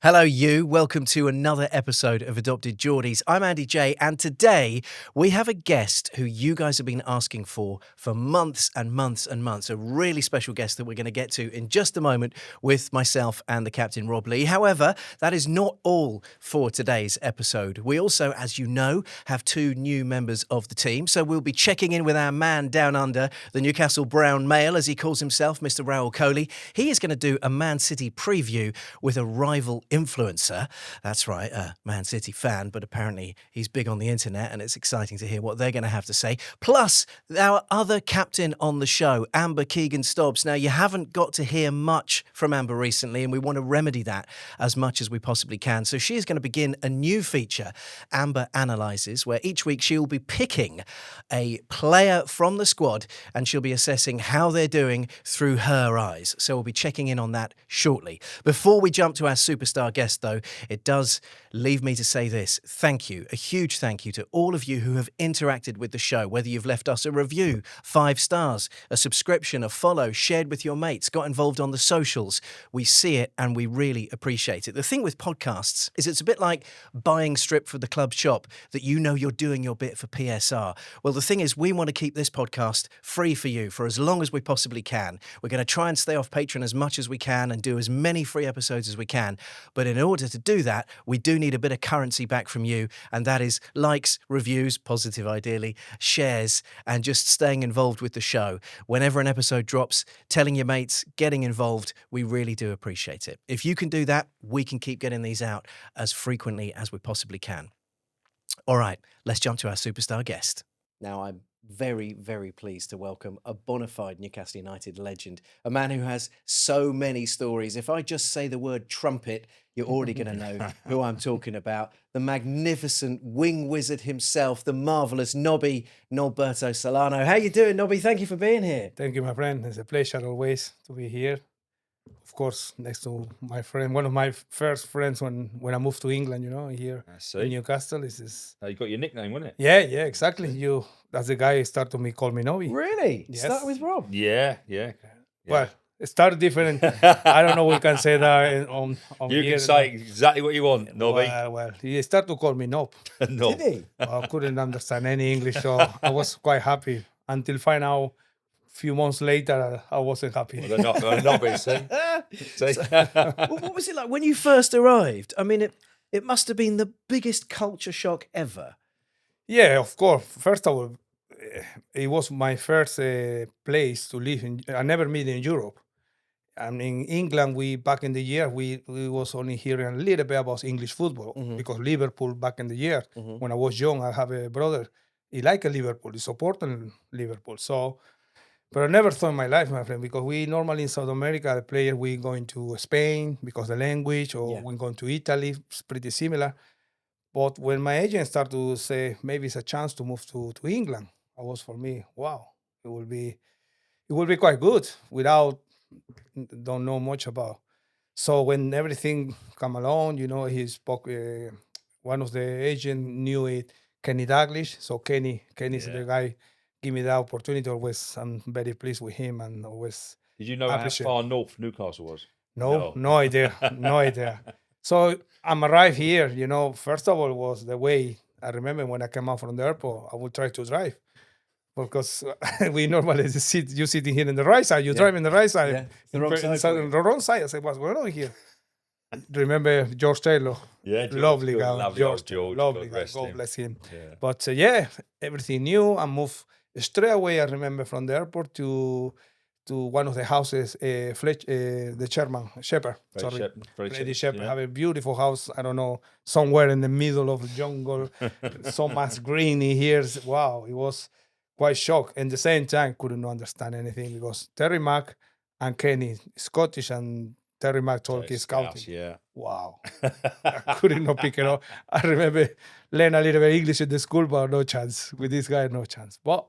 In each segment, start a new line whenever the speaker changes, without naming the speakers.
Hello, you. Welcome to another episode of Adopted Geordies. I'm Andy J, and today we have a guest who you guys have been asking for months and months and months. A really special guest that we're going to get to in just a moment with myself and the captain, Rob Lee. However, that is not all for today's episode. We also, as you know, have two new members of the team. So we'll be checking in with our man down under, the Newcastle Brown Male, as he calls himself, Mr. Raoul Coley. He is going to do a Man City preview with a rival influencer. That's right, a Man City fan, but apparently he's big on the internet, and it's exciting to hear what they're going to have to say. Plus, our other captain on the show, Amber Keegan-Stobbs. Now, you haven't got to hear much from Amber recently, and we want to remedy that as much as we possibly can. So she is going to begin a new feature, Amber Analyses, where each week she will be picking a player from the squad, and she'll be assessing how they're doing through her eyes. So we'll be checking in on that shortly. Before we jump to our superstar guest, though, it does leave me to say this. Thank you, a huge thank you to all of you who have interacted with the show, whether you've left us a review, 5 stars, a subscription, a follow, shared with your mates, got involved on the socials. We see it and we really appreciate it. The thing with podcasts is it's a bit like buying strip for the club shop that you know you're doing your bit for PSR. Well, the thing is, we want to keep this podcast free for you for as long as we possibly can. We're going to try and stay off Patreon as much as we can and do as many free episodes as we can. But in order to do that, we do need a bit of currency back from you, and that is likes, reviews, positive ideally, shares, and just staying involved with the show. Whenever an episode drops, telling your mates, getting involved, we really do appreciate it. If you can do that, we can keep getting these out as frequently as we possibly can. All right, let's jump to our superstar guest. Now, I'm very, very pleased to welcome a bona fide Newcastle United legend, a man who has so many stories. If I just say the word trumpet, you're already going to know who I'm talking about. The magnificent wing wizard himself, the marvellous Nobby Solano. How you doing, Nobby? Thank you for being here.
Thank you, my friend. It's a pleasure always to be here. Of course, next to my friend, one of my first friends when I moved to England, here in Newcastle.
You got your nickname, wasn't it?
Yeah, exactly. That's the guy who started to call me Nobby.
Really?
Yes.
Started with Rob?
Yeah.
Well, it started different. I don't know we can say that on
You
here.
can say exactly what you want, Nobby.
Well, he started to call me Nob.
No.
Did he?
I couldn't understand any English, so I was quite happy until find out a few months later I wasn't happy.
Well, they're not being seen.
What was it like when you first arrived? I mean, it must have been the biggest culture shock ever.
Yeah, of course. First of all, it was my first place to live in. I never been in Europe. And in England, back in the year, we was only hearing a little bit about English football because Liverpool back in the year, when I was young, I have a brother. He liked Liverpool. He supported Liverpool. So, but I never thought in my life, my friend, because we normally in South America, the player, we going to Spain because the language, or we going to Italy, it's pretty similar. But when my agent started to say maybe it's a chance to move to England, I was for me, wow, it will be quite good without don't know much about. So when everything come along, he spoke. One of the agent knew it, Kenny Dalglish. So Kenny's the guy. Give me the opportunity. Always, I'm very pleased with him, and always.
Did you know how far north Newcastle was?
No idea, no idea. So I'm arrived here. First of all was the way. I remember when I came out from the airport, I would try to drive. Because we normally you sitting here in the right side, you drive in the right side,
the wrong side.
the wrong side. I said, what's going on here? Remember George Taylor?
Yeah,
lovely guy,
lovely
George, lovely guy. God bless him.
Yeah.
But everything new. I moved straight away. I remember from the airport to one of the houses, the chairman, Shepherd. Freddie Shepherd have a beautiful house. I don't know, somewhere in the middle of the jungle, so much green here. Wow, it was quite shocked. At the same time, couldn't understand anything because Terry Mack and Kenny, Scottish, and Terry Mack talking scouting.
Yeah.
Wow. I couldn't not pick it up. I remember learning a little bit English in the school, but no chance. With this guy, no chance. But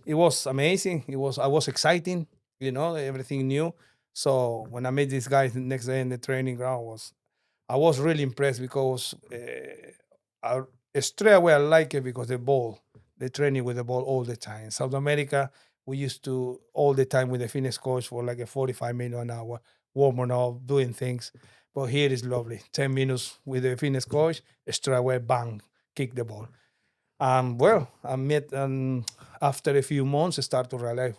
it was amazing. I was exciting, everything new. So when I met these guys the next day in the training ground, I was really impressed because straight away I like it because the training with the ball all the time. In South America, we used to all the time with the Finnish coach for like a 45 minutes an hour, warming up, doing things. But here is lovely. 10 minutes with the fitness coach, straight away, bang, kick the ball. Well, I met after a few months, I start to realize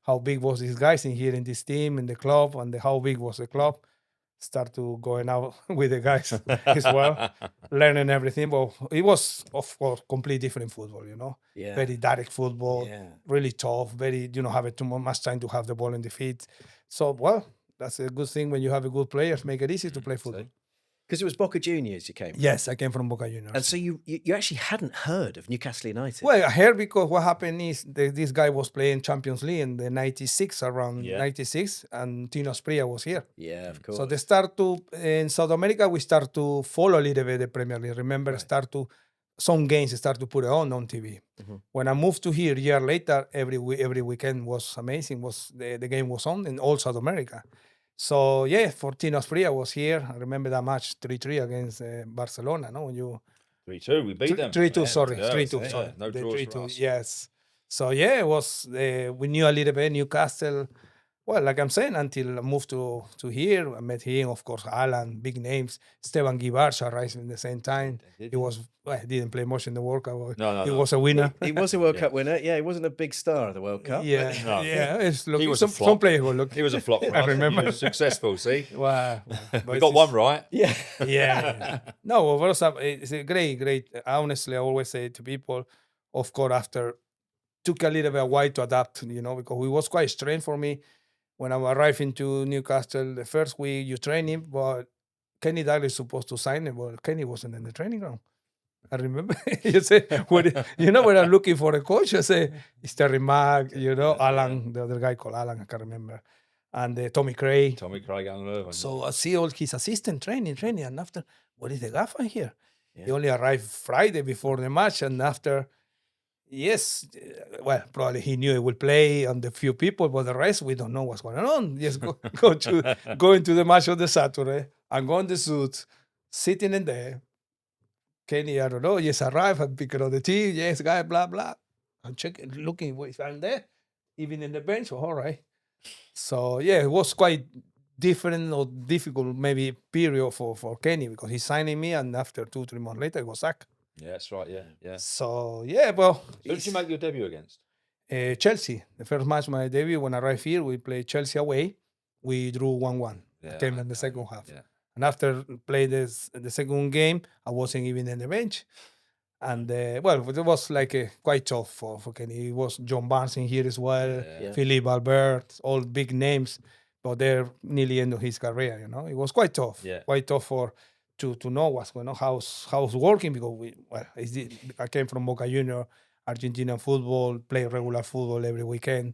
how big was these guys in here in this team, in the club, and how big was the club. Start to going out with the guys as well, learning everything. But it was, of course, completely different football,
Yeah.
Very direct football,
Yeah.
really tough, very, have too much time to have the ball in the feet. So, well, that's a good thing when you have a good players, make it easy to play football.
Because it was Boca Juniors you came from.
Yes, I came from Boca Juniors.
And so you actually hadn't heard of Newcastle United.
Well, I heard because what happened is this guy was playing Champions League in the 96, around 96, and Tino Asprilla was here.
Yeah, of course.
So they start to, in South America, we start to follow a little bit the Premier League. Remember, some games start to put it on TV.
Mm-hmm.
When I moved to here a year later, every weekend was amazing. The game was on in all South America. So, yeah, for Tino Asprilla was here. I remember that match 3-3 against Barcelona, no? When you
3-2, we beat them.
3-2, sorry.
Yeah,
3-2,
yeah,
sorry.
no
The
draws
3-2,
for us.
yes. So, yeah, it was, we knew a little bit Newcastle. Well, like I'm saying, until I moved to here, I met him, of course, Alan, big names. Esteban Guibarcha arrived in the same time. He didn't play much in the World Cup. He was a winner.
He was a World Cup winner. Yeah, he wasn't a big star of the World Cup.
Yeah,
No.
yeah.
He was a flop.
Some players were look.
He was a flop for
I
us.
remember.
He was successful, see?
Wow.
We got one right.
Yeah.
Yeah. No, well, it's a great. Honestly, I always say to people, of course, after took a little bit of while to adapt, because it was quite strange for me when I arrived into Newcastle. The first week you train him, but Kenny Dalglish is supposed to sign him, but Kenny wasn't in the training ground. I remember you say when I'm looking for a coach, I say it's Terry Mack, Alan, the other guy called Alan, I can't remember, and Tommy Craig.
Alan.
So I see all his assistant training, and after, what is the gaffer here?
Yeah.
He only arrived Friday before the match, and after, yes, well, probably he knew he would play and the few people, but the rest, we don't know what's going on. Just go into the match on the Saturday, and go in the suit, sitting in there. Kenny, I don't know, just arrived and pick up the team, yes, guy, blah, blah. I'm checking, looking, if I'm there, even in the bench, all right. So, yeah, it was quite different or difficult, maybe, period for Kenny, because he signed me, and after 2-3 months later, he was sacked.
Yeah, that's right, yeah.
So, yeah, well.
Who did you make your debut against?
Chelsea. The first match, my debut, when I arrived here, we played Chelsea away. We drew 1-1.
Yeah,
Came in the second half.
Yeah.
And after played the second game, I wasn't even in the bench. And, well, it was quite tough for Kenny. It was John Barnes in here as well, Philippe Albert, all big names, but they're nearly end of his career, It was quite tough.
Yeah.
Quite tough to know what's going on, how's working, because I came from Boca Juniors, Argentinian football, play regular football every weekend.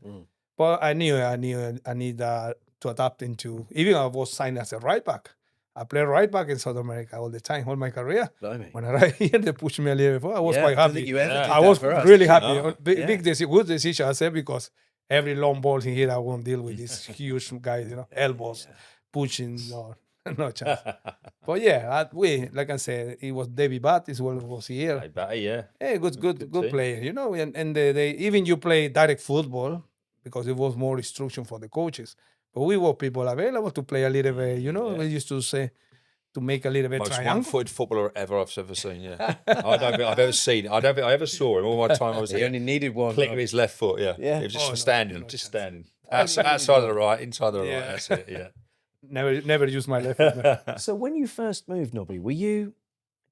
But I knew I need to adapt into, even I was signed as a right back. I played right back in South America all the time, all my career.
Blimey.
When I arrived here, they pushed me a little bit. I was quite
I don't
happy.
think you ever did
I
that
was
for us.
really happy.
No.
Big decision, good decision, I said, because every long ball in here, I won't deal with these huge guys, elbows, pushing, no chance. But yeah, like I said, it was David Bat as well, was here.
Hey, Batty, yeah.
Hey, good
team.
player, and they even you play direct football, because it was more instruction for the coaches. But we were people available to play a little bit, we used to say, to make a little bit
Most
triangle.
one-footed footballer I've ever seen, yeah. I don't think I've ever seen it. I don't think I ever saw him all my time I was
He
here.
only needed one.
Click with his left foot, yeah.
Yeah.
He was just
Oh, no,
standing,
no
just
chance.
standing. Outside of the right, inside of the
Yeah.
right, that's it, yeah.
Never use my left foot.
So when you first moved, Nobby,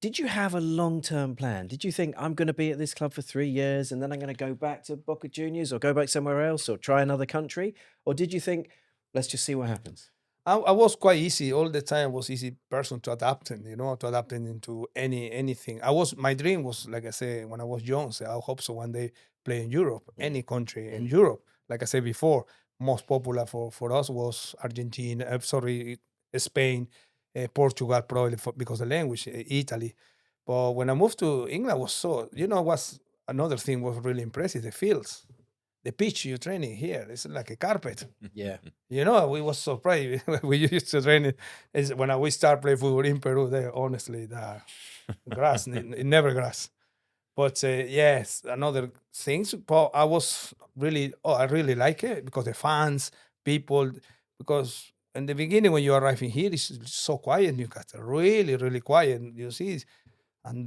did you have a long-term plan? Did you think, I'm going to be at this club for 3 years and then I'm going to go back to Boca Juniors or go back somewhere else or try another country? Or did you think, let's just see what happens?
I was quite easy all the time. I was easy person to adapting, to adapting into anything. My dream was, like I say, when I was young, say, I hope so one day play in Europe, any country in Europe. Like I said before, most popular for us was Argentina, Spain, Portugal, probably because of the language, Italy. But when I moved to England, was another thing was really impressive, the fields. The pitch you're training here is like a carpet.
Yeah.
We was surprised. We used to train it when we start playing football in Peru. There, honestly, the grass, it never grass. But yes, another things. But I really like it because the fans, people, because in the beginning when you arrive in here, it's so quiet, Newcastle, really, really quiet. You see, and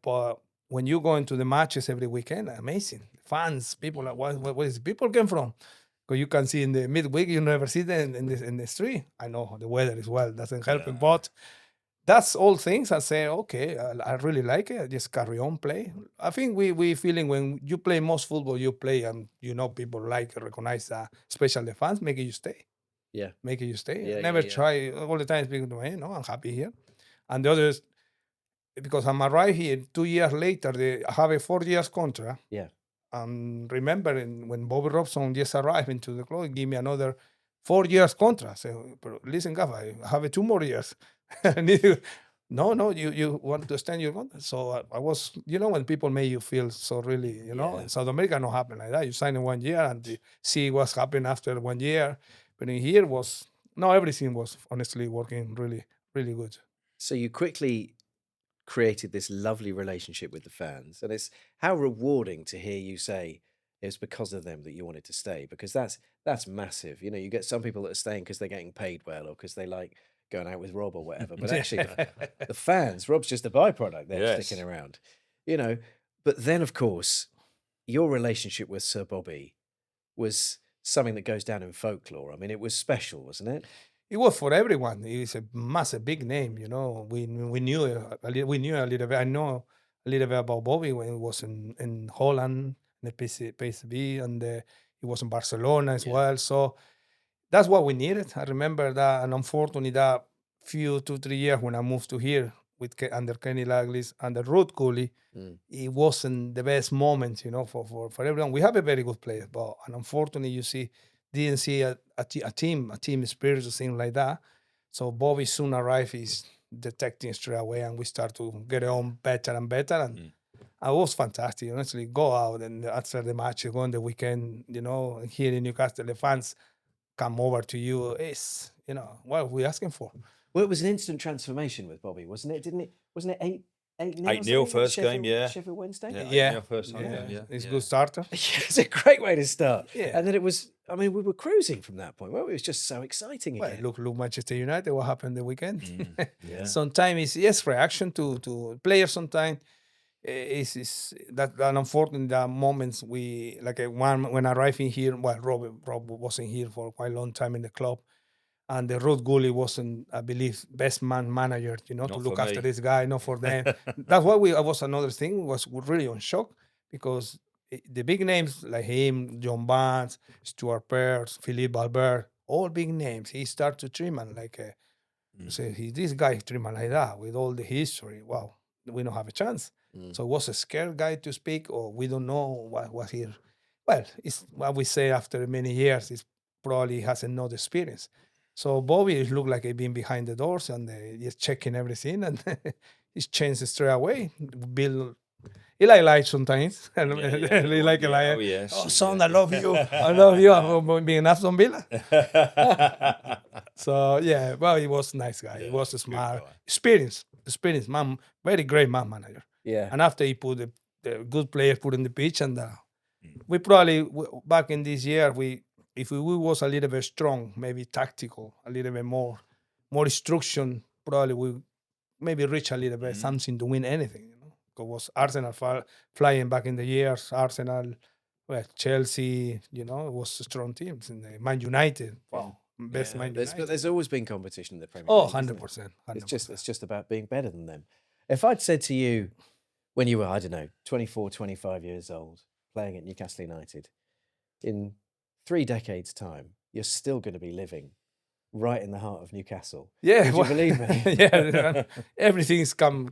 but when you go into the matches every weekend, amazing fans, people like where is people came from? Because you can see in the midweek, you never see them in the street. I know the weather as well doesn't help it, but that's all things I say, okay, I really like it. I just carry on play. I think we feeling when you play most football, you play and people like recognize that, especially the fans, make it you stay.
Yeah.
Make it you stay.
Yeah,
Never
yeah.
try all the time speaking to me, no, I'm happy here. And the others, because I'm arrived here 2 years later, I have a 4 years contract.
Yeah.
Remembering when Bobby Robson just arrived into the club, give me another 4 years contract. So, listen, Gav, I have 2 more years. No, you want to extend your contract. So I was, when people make you feel so really, in South America, no happen like that. You sign in 1 year and you see what's happened after 1 year. But in here everything was honestly working really, really good.
So you quickly created this lovely relationship with the fans, and it's how rewarding to hear you say it was because of them that you wanted to stay, because that's massive. You get some people that are staying because they're getting paid well or because they like going out with Rob or whatever, but actually the fans, Rob's just a byproduct. They're sticking around, but then of course your relationship with Sir Bobby was something that goes down in folklore. I mean, it was special, wasn't it?
It was for everyone. It was a massive, big name. We knew we knew a little bit. I know a little bit about Bobby when he was in Holland, in the PSV, and he was in Barcelona as well. So that's what we needed. I remember that, and unfortunately, that few 2-3 years when I moved to here with under Kenny Laglis and the Ruth Cooley, it wasn't the best moment, for everyone. We have a very good player, but unfortunately, didn't see a team spirit or thing like that. So Bobby soon arrived. He's detecting straight away, and we start to get on better and better. And it was fantastic, honestly. Go out and after the match, go on the weekend, here in Newcastle, the fans come over to you. It's what we're asking for.
Well, it was an instant transformation with Bobby, wasn't it? Wasn't it 8-0?
8-0 first game, yeah.
Sheffield Wednesday?
Yeah, 8-0 first game, yeah.
It's a good starter.
It's a great way to start.
Yeah.
And then it was, we were cruising from that point. Well, it was just so exciting again.
Well, look Manchester United, what happened the weekend?
Yeah.
Sometimes it's reaction to players sometimes. Is that unfortunate that moments we like one when arriving here. Well, Rob wasn't here for quite a long time in the club, and the Ruth Gully wasn't, I believe, best manager. To look after this guy, not for them. That's why I was another thing was really on shock because the big names like him, John Barnes, Stuart Pearce, Philippe Albert, all big names. He started to treat man like this guy treat man like that with all the history. Wow, we don't have a chance. So was a scared guy to speak, or we don't know what was here. Well, it's what we say after many years. It's probably hasn't no experience. So Bobby looked like he'd been behind the doors and just checking everything, and he's changed straight away. Bill, he lied sometimes. He like Eli.
Oh yes.
Oh, son, I love you. I love you. I'm being Aston Villa. So yeah, well, he was a nice guy. He was a smart, experienced man, very great man manager.
Yeah.
And after he put the good players put in the pitch, and we probably back in this year if we was a little bit strong, maybe tactical, a little bit more instruction, probably we maybe reach a little bit something to win anything. Because was Arsenal flying back in the years, Arsenal, well, Chelsea, it was strong teams. And Man United, wow, best Man United.
But there's always been competition in the Premier
Oh,
League.
100%.
It's just about being better than them. If I'd said to you when you were, I don't know, 24, 25 years old, playing at Newcastle United, in 3 decades' time, you're still going to be living right in the heart of Newcastle.
Yeah,
would you believe me?
Yeah, everything's come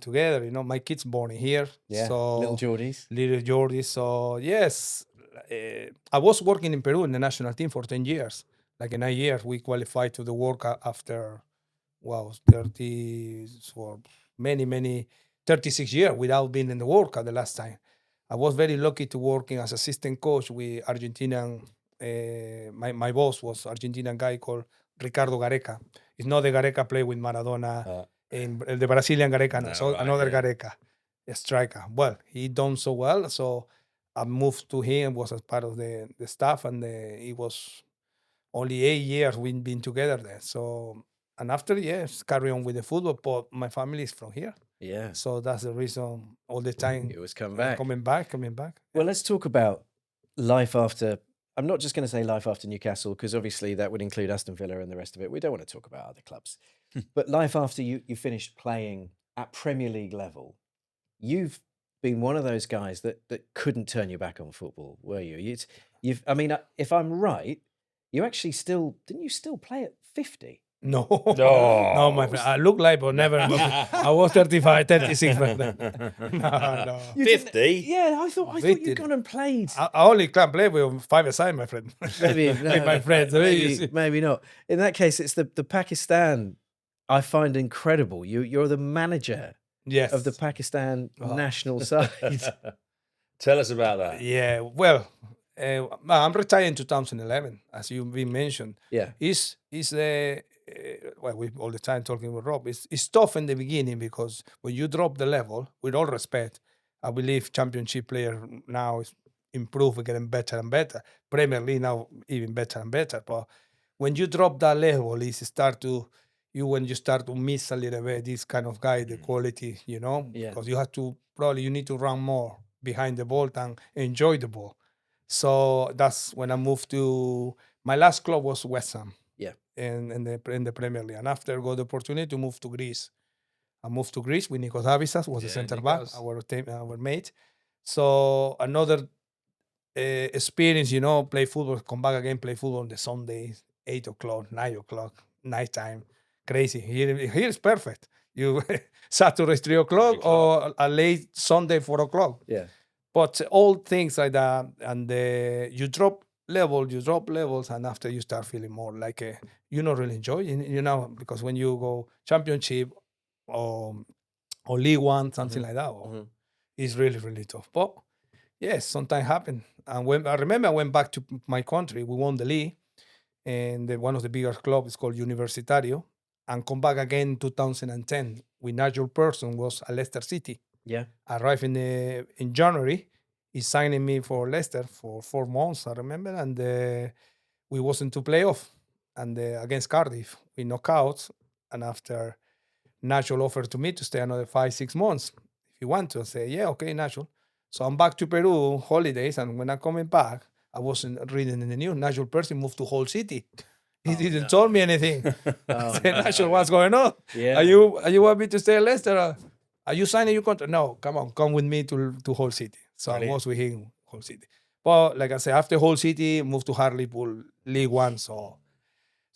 together. My kids born in here,
Yeah,
so
little Geordies.
So yes, I was working in Peru in the national team for 10 years. Like in 9 years, we qualified to the World Cup after 30 for many 36 years without being in the World Cup the last time. I was very lucky to working as assistant coach with Argentinian. My boss was Argentinian guy called Ricardo Gareca. It's not the Gareca play with Maradona in the Brazilian Gareca, no, so another Gareca, a striker. Well, he done so well, so I moved to him, was as part of the staff, and he was only 8 years we've been together there. So, and after, yes, carry on with the football, but my family is from here.
Yeah.
So that's the reason all the time
It was come back.
coming back.
Well, let's talk about life after. I'm not just going to say life after Newcastle, because obviously that would include Aston Villa and the rest of it. We don't want to talk about other clubs. But life after you finished playing at Premier League level, you've been one of those guys that couldn't turn your back on football, were you? I mean, if I'm right, you actually didn't you still play at 50?
No,
No.
no, my friend. I look like, but never. I was 35, 36 back then. No.
You didn't-
50?
Yeah, I thought
50.
you'd gone and played.
I only can play with 5-a-side, my friend.
Maybe
With my friends.
maybe not. In that case, it's the Pakistan I find incredible. You're the manager
Yes.
of the Pakistan national side.
Tell us about that.
Yeah, well, I'm retired in 2011, as you been mentioned.
Yeah.
Well, we all the time talking with Rob. It's tough in the beginning because when you drop the level, with all respect, I believe championship player now is improved, getting better and better. Premier League now even better and better. But when you drop that level, when you start to miss a little bit this kind of guy, the quality,
Yeah.
because you need to run more behind the ball and enjoy the ball. So that's when I moved to my last club was West Ham.
Yeah.
In the Premier League, and after got the opportunity to move to Greece. I moved to Greece with Nikos Avisas, was the center back, our mate. So another experience, play football, come back again, play football on the Sundays, 8 o'clock, 9 o'clock, nighttime, crazy. Here is perfect. You Saturday 3 o'clock or a late Sunday 4 o'clock.
Yeah.
But all things like that, and you drop levels, and after you start feeling more like you not really enjoy, because when you go championship or League One, something like that, it's really, really tough. But yes, sometimes happen. And when I remember I went back to my country, we won the league, and one of the bigger clubs is called Universitario, and come back again in 2010 with Nigel Pearson was at Leicester City.
Yeah.
Arrived in January. He signed me for Leicester for 4 months, I remember, and we wasn't to playoff, and against Cardiff we knock out, and after Nigel offered to me to stay another 5-6 months if you want to. I say, yeah, okay, Nigel. So I'm back to Peru holidays, and when I'm coming back, I wasn't reading in the news. Nigel Pearson moved to Hull City. He didn't tell me anything. I said, Nigel, what's going on?
Yeah.
Are you want me to stay at Leicester? Are you signing your contract? No, come with me to Hull City. So
Brilliant.
I was with him, Hull City. But like I said, after Hull City, moved to Hartlepool, League One. So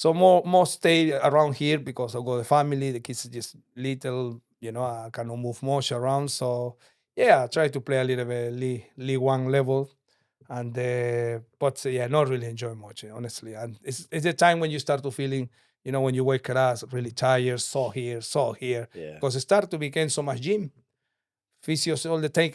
more stay around here because I got the family, the kids are just little, I cannot move much around. So yeah, I try to play a little bit League One level. And but not really enjoy much, honestly. And it's the time when you start to feeling, when you wake up really tired, so here,
Yeah.
because it started to become so much gym, physios all the time.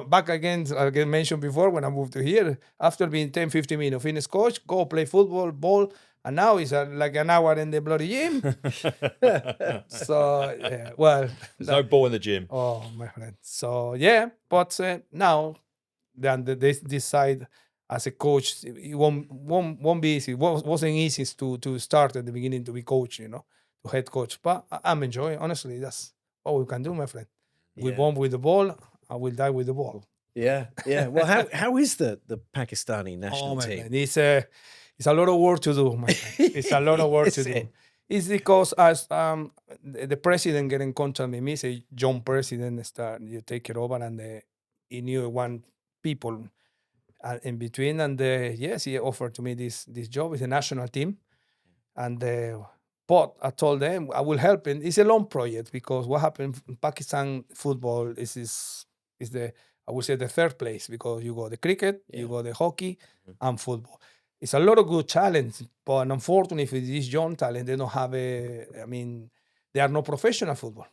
Back again, I mentioned before when I moved to here, after being 10-15 minutes, fitness coach, go play football, ball, and now it's like an hour in the bloody gym. So well,
There's no ball in the gym.
oh my friend. So yeah, but now then this side as a coach, it won't be easy. It wasn't easy to start at the beginning to be coach, to head coach. But I'm enjoying. Honestly, that's all we can do, my friend. We
Yeah.
born with the ball. I will die with the ball.
Yeah. Yeah. Well, how is the Pakistani national
my
team?
friend, it's a lot of work to do, my friend. It's a lot of work to
Is
do.
it?
It's because as the president get in contact with me, say John President, you take it over, and he knew one people in between, and yes, he offered to me this job. It's a national team, and but I told them I will help him. It's a long project because what happened in Pakistan football is the, I would say, the third place, because you got the cricket, you got the hockey, and football. It's a lot of good talent, but unfortunately for this young talent, they don't have they are no professional football.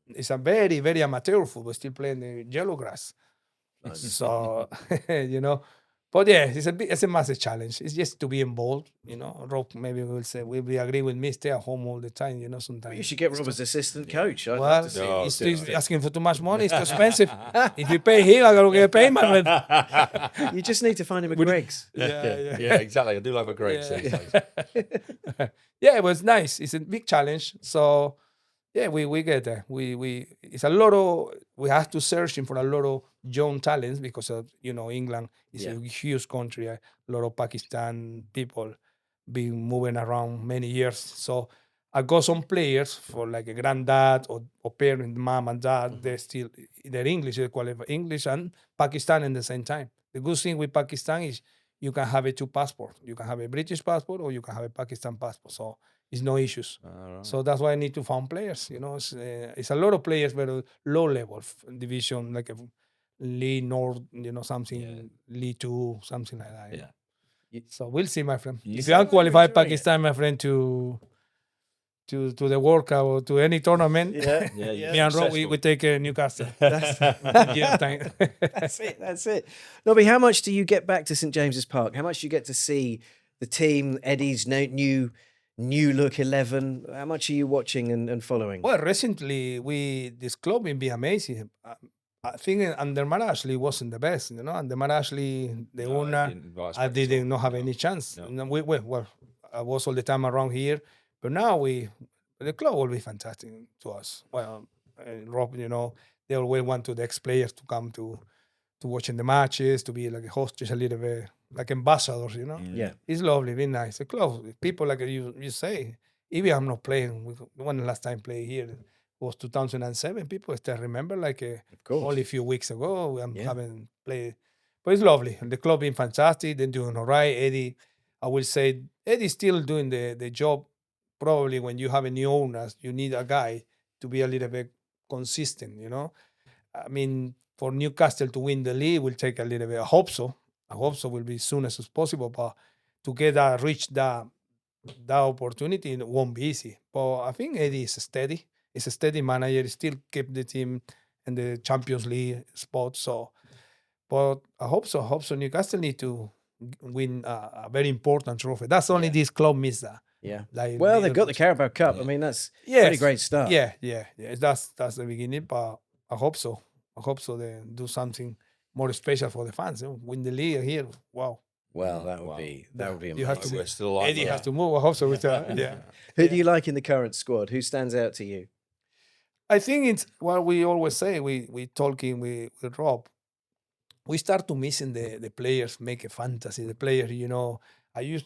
It's a very, very amateur football, still playing the yellow grass. So, But yeah, it's a massive challenge. It's just to be involved, Rob maybe will say we agree with me, stay at home all the time, sometimes.
You should get Rob as assistant coach. I'd love
Well,
to see
No,
he's
it's-
still asking for too much money. It's too expensive. If you pay him, I gotta get payment.
that. You just need to find him a Greg's.
yeah, exactly. I do love a great
Yeah, it was nice. It's a big challenge. So yeah, we get there. It's a lot of we have to searching for a lot of young talents because of England is a huge country. A lot of Pakistan people been moving around many years. So I got some players for like a granddad or parent, mom and dad. They're English. They qualify English and Pakistan at the same time. The good thing with Pakistan is you can have a two passport. You can have a British passport or you can have a Pakistan passport. So it's no issues. So that's why I need to find players. It's a lot of players, but low level division, like a League North, something League Two, something like that. So we'll see, my friend. If you are qualified Pakistan, my friend, to the World Cup or to any tournament, me and Rob, we take Newcastle.
That's it. Nobby, how much do you get back to St James's Park? How much do you get to see the team, Eddie's new look 11? How much are you watching and following?
Well, recently this club been amazing. I think under Ashley wasn't the best, Under Ashley, the owner, I didn't not have any chance. Well, I was all the time around here, but now the club will be fantastic to us. Well, Rob, they always want the ex-players to come to watching the matches, to be like a hostess a little bit, like ambassadors,
Yeah.
It's lovely, very nice. The club, people like you say, even I'm not playing. When the last time played here was 2007. People still remember, like only a few weeks ago. Haven't played, but it's lovely. The club being fantastic. They're doing all right. Eddie, I will say, Eddie's still doing the job. Probably when you have a new owners, you need a guy to be a little bit consistent. I mean, for Newcastle to win the league will take a little bit. I hope so. Will be as soon as possible. But to reach that opportunity, it won't be easy. But I think Eddie is steady. He's a steady manager. He still keep the team in the Champions League spot. So, but I hope so. Newcastle need to win a very important trophy. That's only this club missed that.
Yeah.
Like,
well, they've got the Carabao Cup. I mean, that's a pretty great start.
Yeah. That's the beginning. But I hope so. They do something more special for the fans. Win the league here. Wow.
Well, that would be amazing.
You have to.
We're still alive.
Eddie has to move. I hope so. Yeah.
Who do you like in the current squad? Who stands out to you?
I think it's what we always say. We talking with Rob. We start to missing the players make a fantasy. The players,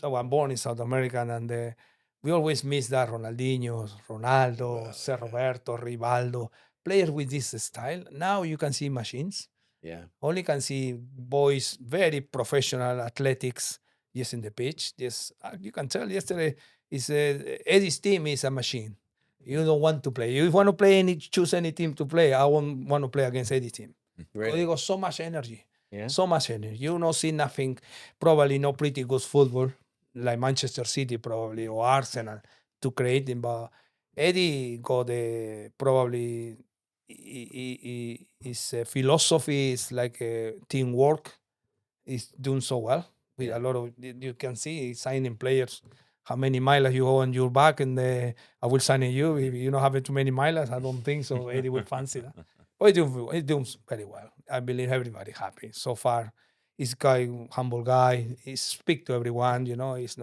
I'm born in South America, and we always miss that Ronaldinho, Ronaldo, Roberto, Rivaldo, players with this style. Now you can see machines.
Yeah.
Only can see boys, very professional athletics, just in the pitch. Just you can tell yesterday Eddie's team is a machine. You don't want to play. You want to choose any team to play. I won't want to play against Eddie's team.
Really?
They got so much energy.
Yeah.
So much energy. You don't see nothing, probably no pretty good football, like Manchester City probably, or Arsenal, to create them. But Eddie got probably his philosophy is like teamwork. He's doing so well. With a lot of, you can see he's signing players. How many miles you go on your back, and I will sign you. If you don't have too many miles, I don't think so. Eddie will fancy that. But he's doing very well. I believe everybody happy so far. He's humble guy. He speak to everyone. He's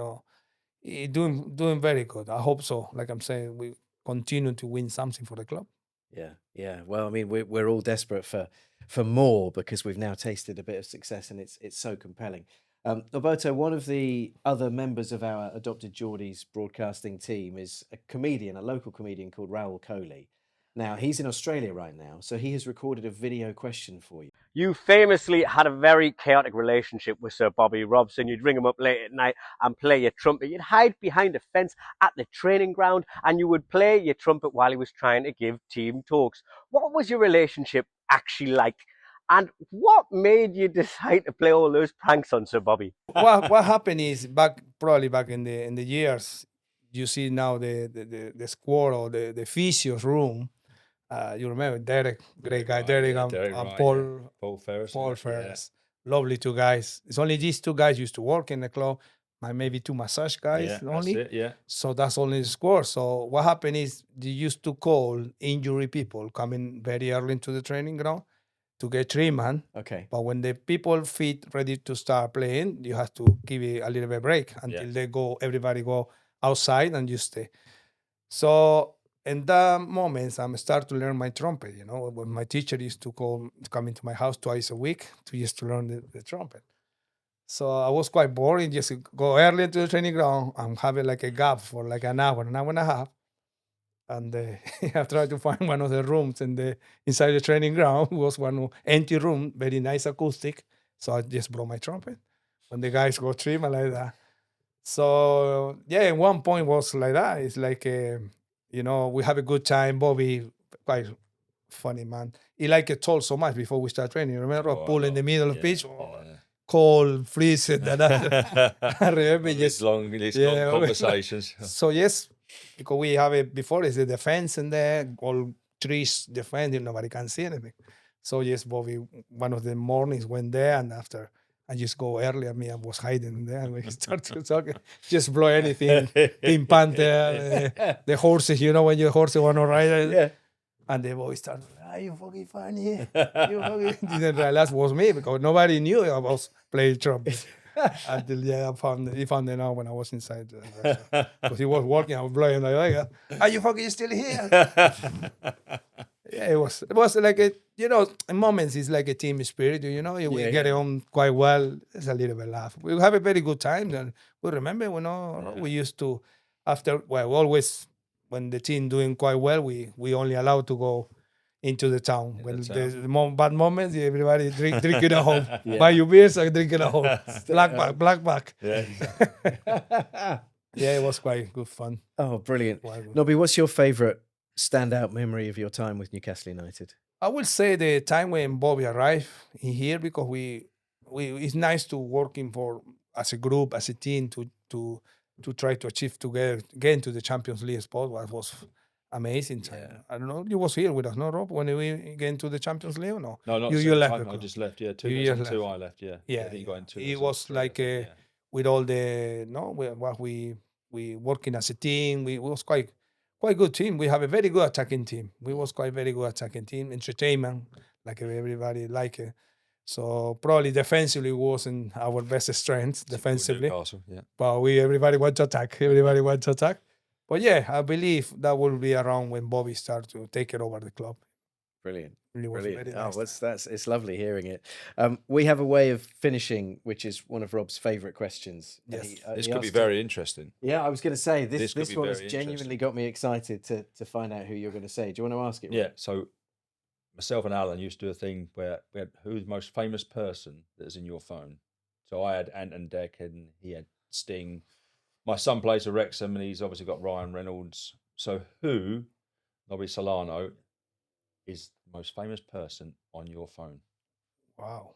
doing very good. I hope so. Like I'm saying, we continue to win something for the club.
Yeah. Well, I mean, we're all desperate for more because we've now tasted a bit of success, and it's so compelling. Alberto, one of the other members of our Adopted Geordies broadcasting team is a local comedian called Raoul Coley. Now, he's in Australia right now, so he has recorded a video question for you.
You famously had a very chaotic relationship with Sir Bobby Robson. You'd ring him up late at night and play your trumpet. You'd hide behind a fence at the training ground and you would play your trumpet while he was trying to give team talks. What was your relationship actually like? And what made you decide to play all those pranks on Sir Bobby?
What happened is probably back in the years, you see now the squad or the physio's room. You remember Derek, great guy, Derek and
right,
Paul
Ferris.
Paul Ferris. lovely two guys. It's only these two guys used to work in the club. Maybe two massage guys
Yeah,
only.
that's it, yeah.
So that's only the score. So what happened is they used to call injury people coming very early into the training ground to get treatment.
Okay.
But when the people fit ready to start playing, you have to give it a little bit break until they go. Everybody go outside and you stay. So in that moment, I'm start to learn my trumpet. You know, when my teacher used to come into my house twice a week to just to learn the trumpet. So I was quite boring. Just go early into the training ground and have it like a gap for like an hour and a half. And I tried to find one of the rooms inside the training ground. It was one empty room, very nice acoustic. So I just brought my trumpet. When the guys go trim like that. So yeah, at one point was like that. It's like we have a good time. Bobby, quite funny man. He liked it told so much before we start training. Remember a pool in the middle of pitch? Cold, freezing. I remember
These long conversations.
So yes, because we have it before, is the defense in there, all trees defending, nobody can see anything. So yes, Bobby, one of the mornings went there, and after I just go early. I was hiding there. We started talking, just blow anything. Pink Panther, the horses. You know when your horses want to ride it.
Yeah.
And the boy started, you fucking funny. You fucking didn't realize it was me because nobody knew I was playing trumpet. Until he found it out when I was inside. Because he was working, I was blowing like, are you fucking still here? Yeah, it was like in moments it's like a team spirit, we get on quite well. It's a little bit laugh. We have a very good time. And we remember, we used to, always when the team doing quite well, we only allowed to go into the town. When there's bad moments, everybody drinking at home. Buy your beers and drinking at home. Black back.
Yeah, exactly.
Yeah, it was quite good fun.
Oh, brilliant. Nobby, what's your favourite standout memory of your time with Newcastle United?
I will say the time when Bobby arrived in here, because we it's nice to working as a group, as a team to try to achieve together, get into the Champions League spot. What was amazing time. Yeah. I don't know. You was here with us, no, Rob, when we get into the Champions League or no?
No, not
you left.
I just left. Yeah, 2002 I left. Yeah.
Yeah.
I think you got into
it was like with all the what we working as a team. We was quite good team. We have a very good attacking team. We was quite very good attacking team. Entertainment, like everybody like it. So probably defensively wasn't our best strength defensively.
Newcastle, yeah.
But everybody want to attack. Everybody want to attack. But yeah, I believe that will be around when Bobby starts to take it over the club.
Brilliant.
It was
Brilliant.
very nice.
It's lovely hearing it. We have a way of finishing, which is one of Rob's favourite questions.
Yes.
This could be very interesting.
Yeah, I was going to say this one has
very
genuinely got me excited to find out who you're going to say. Do you want to ask it, Rob?
Yeah. So myself and Alan used to do a thing where we had who's the most famous person that's in your phone. So I had Ant and Dec, and he had Sting. My son plays for Wrexham, and he's obviously got Ryan Reynolds. So who, Nobby Solano, is the most famous person on your phone?
Wow.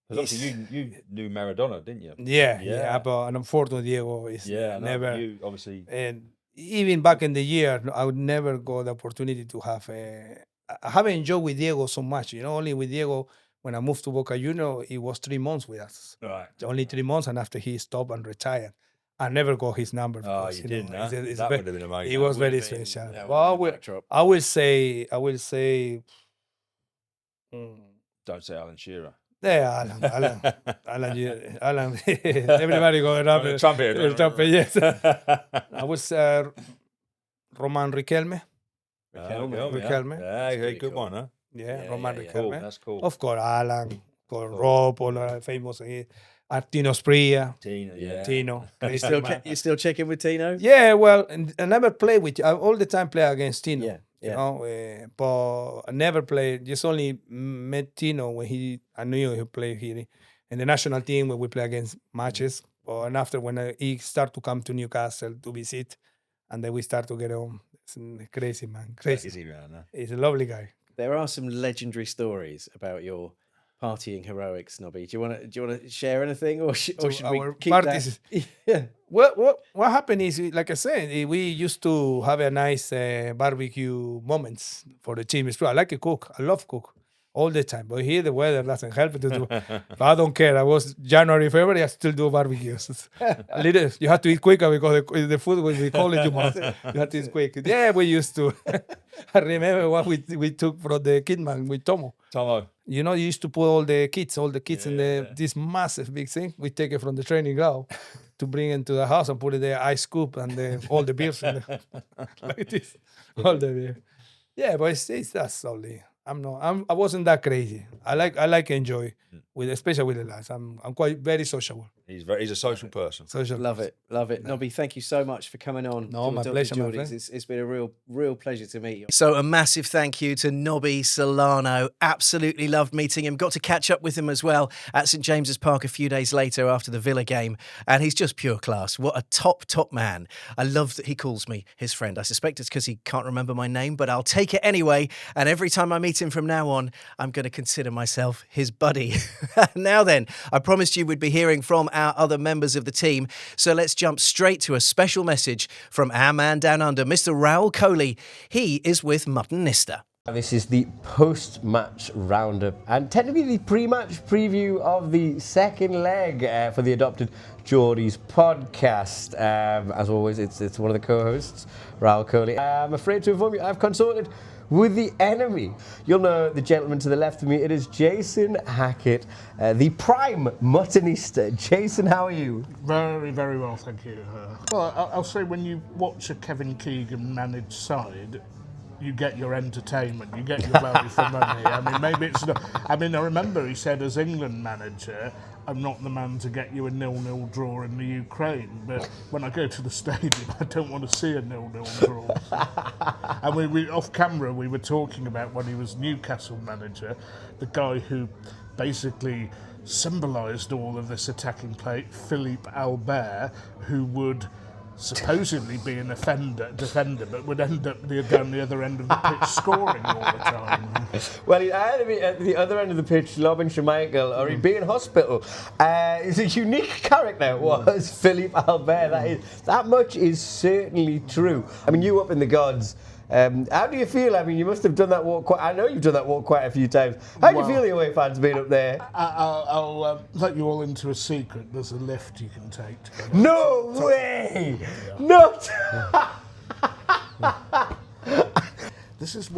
Because obviously you knew Maradona, didn't you?
Yeah. But unfortunately, Diego is never.
You obviously.
And even back in the year, I would never got the opportunity to have I haven't enjoyed with Diego so much. Only with Diego, when I moved to Boca Juniors, he was 3 months with us.
Right.
Only 3 months, and after he stopped and retired. I never got his number.
Because, you didn't, huh? That would have been amazing.
It was very special. Well, I will say.
Don't say Alan Shearer.
Yeah, Alan. Everybody going up. Trumpet, yes. I was Roman Riquelme.
Riquelme.
Yeah, very good one, huh?
Yeah, Roman Riquelme.
Cool, that's cool.
Of course, Alan, Rob, all famous. Tino Spria. Tino.
You still checking with Tino?
Yeah, well, I never play with. I all the time play against Tino.
Yeah.
But I never played. Just only met Tino when I knew he played here in the national team when we play against matches. And after when he started to come to Newcastle to visit, and then we start to get on. It's crazy, man. Crazy.
Man, huh?
He's a lovely guy.
There are some legendary stories about your partying heroics, Nobby. Do you want to share anything, or should we keep
parties?
That? Yeah.
What happened is, like I said, we used to have a nice barbecue moments for the team. I like to cook. I love cook. all the time. But here the weather doesn't help it to do. But I don't care. I was January, February. I still do barbecues. A little. You have to eat quicker because the food will be cold in your mouth. You have to eat quick. Yeah, we used to. I remember what we took from the Kidman with Tomo. You know, you used to put all the kids in this massive big thing. We take it from the training ground to bring into the house and put it there, ice scoop and all the beers in the, like this, all the beer. Yeah, but it's that's only. I wasn't that crazy. I like enjoy especially with the lads. I'm quite very sociable.
He's a social person.
Love it. Nobby, thank you so much for coming on.
No, my pleasure, my friend.
It's been a real pleasure to meet you. So a massive thank you to Nobby Solano. Absolutely loved meeting him. Got to catch up with him as well at St James's Park a few days later after the Villa game. And he's just pure class. What a top man. I love that he calls me his friend. I suspect it's because he can't remember my name, but I'll take it anyway. And every time I meet him from now on, I'm going to consider myself his buddy. Now then, I promised you we'd be hearing from our other members of the team, so let's jump straight to a special message from our man down under, Mr. Raoul Coley. He is with Muttonista.
This is the post-match roundup and technically the pre-match preview of the second leg for the Adopted Geordies podcast. As always, it's one of the co-hosts, Raoul Coley. I'm afraid to inform you, I've consulted with the enemy. You'll know the gentleman to the left of me. It is Jason Hackett, the prime Muttonista. Jason, how are you?
Very, very well, thank you. Well, I'll say when you watch a Kevin Keegan managed side, you get your entertainment, you get your value for money. I mean, maybe it's not. I mean, I remember he said as England manager, I'm not the man to get you a 0-0 draw in the Ukraine, but when I go to the stadium, I don't want to see a 0-0 draw. And we off camera, we were talking about when he was Newcastle manager, the guy who basically symbolised all of this attacking play, Philippe Albert, who would supposedly be an defender, but would end up down the other end of the pitch scoring all the time.
Well, he'd either be at the other end of the pitch lobbing Schmeichel, or he'd be in hospital. He's a unique character, was Philippe Albert. That much is certainly true. I mean, you up in the gods. How do you feel? I mean, you must have done that walk I know you've done that walk quite a few times. How do you feel the away fans being up there?
I'll let you all into a secret. There's a lift you can take to get
No way! Not!
This is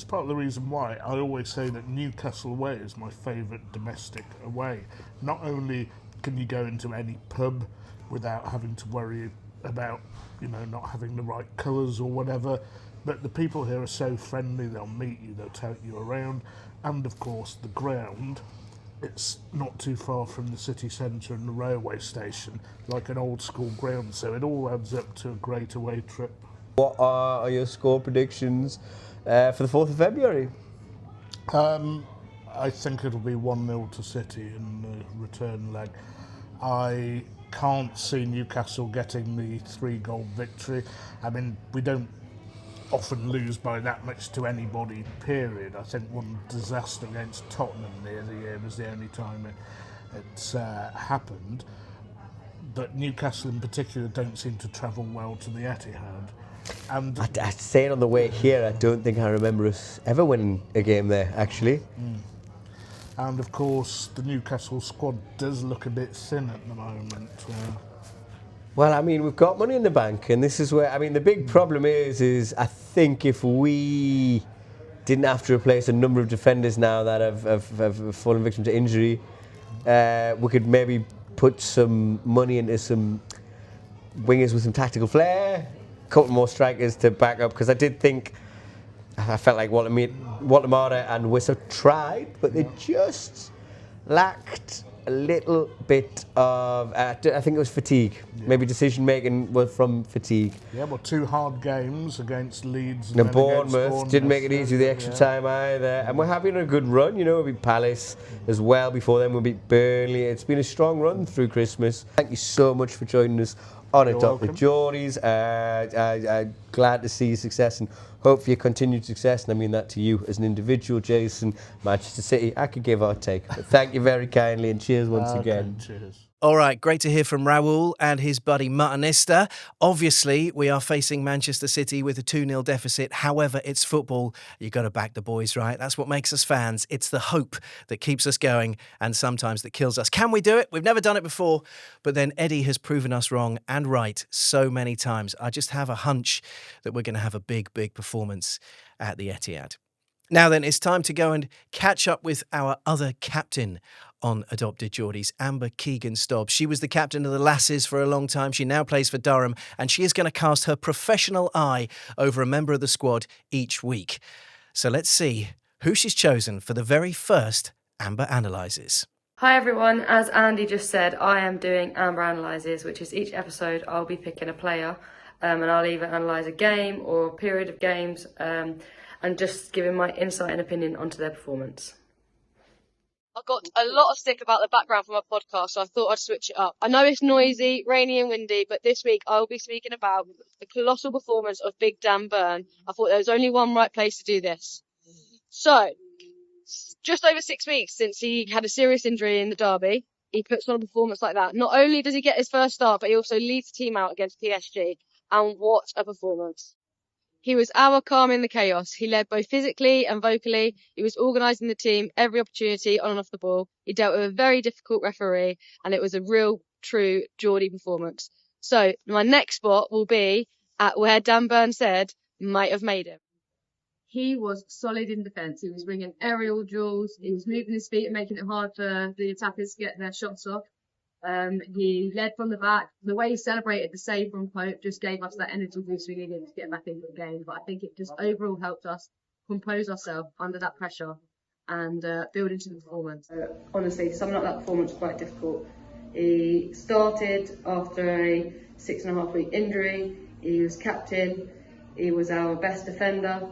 part of the reason why I always say that Newcastle away is my favourite domestic away. Not only can you go into any pub without having to worry about, not having the right colours or whatever, but the people here are so friendly, they'll meet you, they'll take you around, and of course the ground, it's not too far from the city centre and the railway station, like an old school ground, so it all adds up to a great away trip.
What are your score predictions for the 4th of February?
I think it'll be 1-0 to City in the return leg. I can't see Newcastle getting the 3-goal victory. I mean, we don't often lose by that much to anybody, period. I think one disaster against Tottenham the other year was the only time it's happened. But Newcastle in particular don't seem to travel well to the Etihad. And
I say it on the way here, I don't think I remember us ever winning a game there, actually.
And of course, the Newcastle squad does look a bit thin at the moment.
Well, I mean, we've got money in the bank, and this is where, I mean, the big problem is I think if we didn't have to replace a number of defenders now that have fallen victim to injury, we could maybe put some money into some wingers with some tactical flair, a couple more strikers to back up, because I felt like Walter and Wissa tried, but they just lacked a little bit of, I think it was fatigue. Yeah. Maybe decision making was from fatigue.
Yeah, well, 2 hard games against Leeds and
then Bournemouth didn't make it easy with the extra time either. And we're having a good run, we beat Palace as well. Before then we beat Burnley. It's been a strong run through Christmas. Thank you so much for joining us on Adopted Geordies. Glad to see your success and hope for your continued success, and I mean that to you as an individual, Jason. Manchester City, I could give or take, but thank you very kindly, and cheers once again.
Cheers.
All right, great to hear from Raul and his buddy Martinista. Obviously, we are facing Manchester City with a 2-0 deficit. However, it's football. You got to back the boys, right? That's what makes us fans. It's the hope that keeps us going and sometimes that kills us. Can we do it? We've never done it before. But then Eddie has proven us wrong and right so many times. I just have a hunch that we're going to have a big, big performance at the Etihad. Now then, it's time to go and catch up with our other captain on Adopted Geordies, Amber Keegan-Stobbs. She was the captain of the Lasses for a long time. She now plays for Durham, and she is going to cast her professional eye over a member of the squad each week. So let's see who she's chosen for the very first Amber Analyses.
Hi everyone, as Andy just said, I am doing Amber Analyses, which is each episode I'll be picking a player and I'll either analyse a game or a period of games and just giving my insight and opinion onto their performance.
I got a lot of stick about the background for my podcast, so I thought I'd switch it up. I know it's noisy, rainy and windy, but this week I'll be speaking about the colossal performance of Big Dan Burn. I thought there was only one right place to do this. So, just over 6 weeks since he had a serious injury in the derby, he puts on a performance like that. Not only does he get his first start, but he also leads the team out against PSG. And what a performance. He was our calm in the chaos. He led both physically and vocally. He was organising the team every opportunity on and off the ball. He dealt with a very difficult referee, and it was a real, true Geordie performance. So my next spot will be at where Dan Burn said might have made him. He was solid in defence. He was bringing aerial duels. He was moving his feet and making it hard for the attackers to get their shots off. He led from the back. The way he celebrated the save from Pope just gave us that energy boost we needed to get back into the game. But I think it just overall helped us compose ourselves under that pressure and build into the performance. Honestly, summing up that performance was quite difficult. He started after a 6.5-week injury. He was captain. He was our best defender.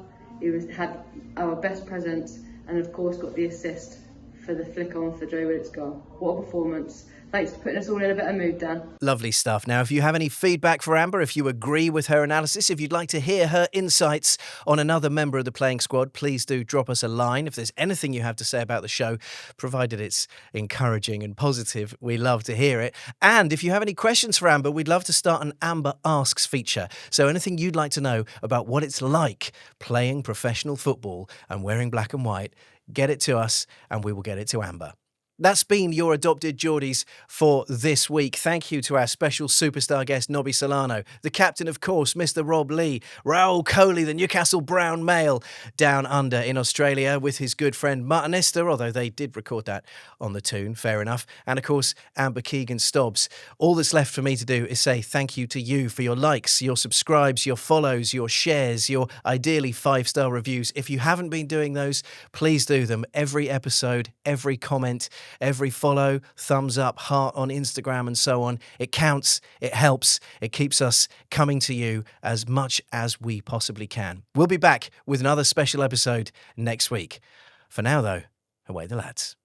Had our best presence, and of course got the assist for the flick on for Joe Willock's goal. What a performance. Thanks for putting us all in a better mood, Dan.
Lovely stuff. Now, if you have any feedback for Amber, if you agree with her analysis, if you'd like to hear her insights on another member of the playing squad, please do drop us a line. If there's anything you have to say about the show, provided it's encouraging and positive, we love to hear it. And if you have any questions for Amber, we'd love to start an Amber Asks feature. So anything you'd like to know about what it's like playing professional football and wearing black and white, get it to us and we will get it to Amber. That's been your Adopted Geordies for this week. Thank you to our special superstar guest, Nobby Solano, the captain, of course, Mr. Rob Lee, Raul Coley, the Newcastle Brown male, down under in Australia with his good friend Martinista, although they did record that on the tune, fair enough. And, of course, Amber Keegan-Stobbs. All that's left for me to do is say thank you to you for your likes, your subscribes, your follows, your shares, your ideally 5-star reviews. If you haven't been doing those, please do them. Every episode, every comment, every follow, thumbs up, heart on Instagram and so on. It counts, it helps, it keeps us coming to you as much as we possibly can. We'll be back with another special episode next week. For now, though, away the lads.